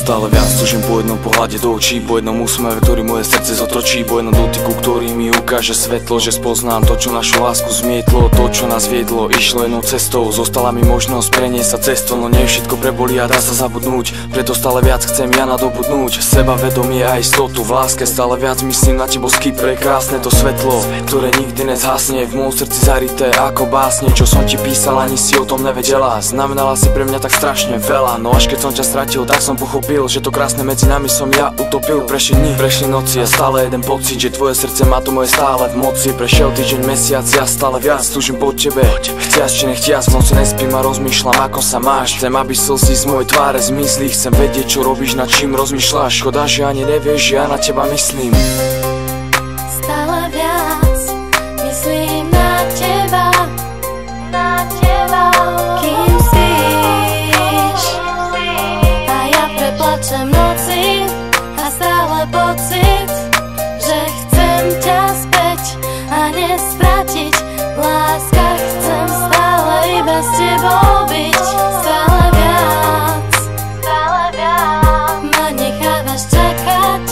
Stále viac túžim po jednom pohľade do očí, po jednom úsmeve, ktorý moje srdce zotročí, po jednom dotyku, ktorý mi ukáže svetlo, že spoznám to, čo našu lásku zmietlo, to, čo nás viedlo, išlo jednou cestou. Zostala mi možnosť preniesť sa cestou, no nie všetko prebolí a dá sa zabudnúť. Preto stále viac chcem ja nadobudnúť sebavedomie a istotu. V láske stále viac myslím na tebosky, prekrásne to svetlo, ktoré nikdy nezhasne, v môjom srdci zarité ako básne. Čo som ti písal, ani si o tom nevedela, znamenala si pre mňa tak strašne veľa. No až keď som ťa stratil, tak som pochopil, že to krásne medzi nami som ja utopil. Prešli dni, prešli noci a stále jeden pocit, že tvoje srdce má to moje stále v moci. Prešiel týždeň, mesiac, ja stále viac túžim po tebe, chtiac či nechtiac, v noci nespím a rozmýšľam, ako sa máš. Chcem, aby slzy z mojej tváre zmizli, chcem vedieť, čo robíš, nad čím rozmýšľaš. Škoda, že ani nevieš, že ja na teba myslím. Stále viac myslím na teba, kým spíš. A ja preplačem noci a stále pocit, že chcem ťa späť a nestratiť. V láskach chcem stále iba s tebou byť. Stále viac ma nechávaš čakať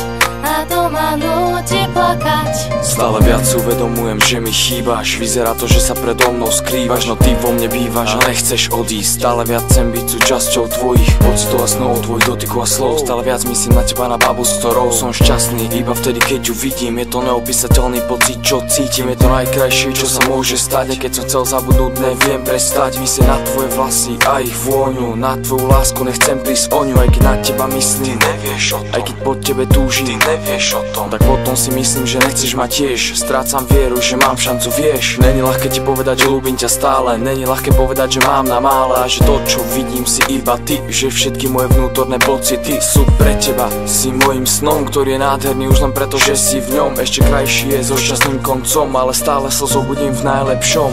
a to ma núti plakať. Stále viac si uvedomujem, že mi chýbaš. Vyzerá to, že sa predo mnou skrývaš, no ty vo mne bývaš a nechceš odísť. Stále viac chcem byť súčasťou tvojich pocitov a snov, tvojich dotykov a slov. Stále viac myslím na teba, na babu, s ktorou som šťastný. Iba vtedy, keď ju vidím, je to neopísateľný pocit, čo cítim. Je to najkrajšie, čo sa môže stať. A keď som chcel zabudnúť, neviem prestať. Myslím na tvoje vlasy a ich vôňu, na tvoju lásku nechcem prísť o ňu. Aj keď na teba myslím, ty nevieš o tom. Aj keď po tebe túžim, ty nevieš o tom. Tak potom si myslím, že nechceš ma tiež. Strácam vieru, že mám šancu, vieš. Není ľahké ti povedať, že ľúbim ťa stále. Není ľahké povedať, že mám na mále a že to, čo vidím, si iba ty. Že všetky moje vnútorné pocity sú pre teba. Si mojím snom, ktorý je nádherný už len preto, že si v ňom. Ešte krajší je so šťastným koncom, ale stále sa zobudím v najlepšom.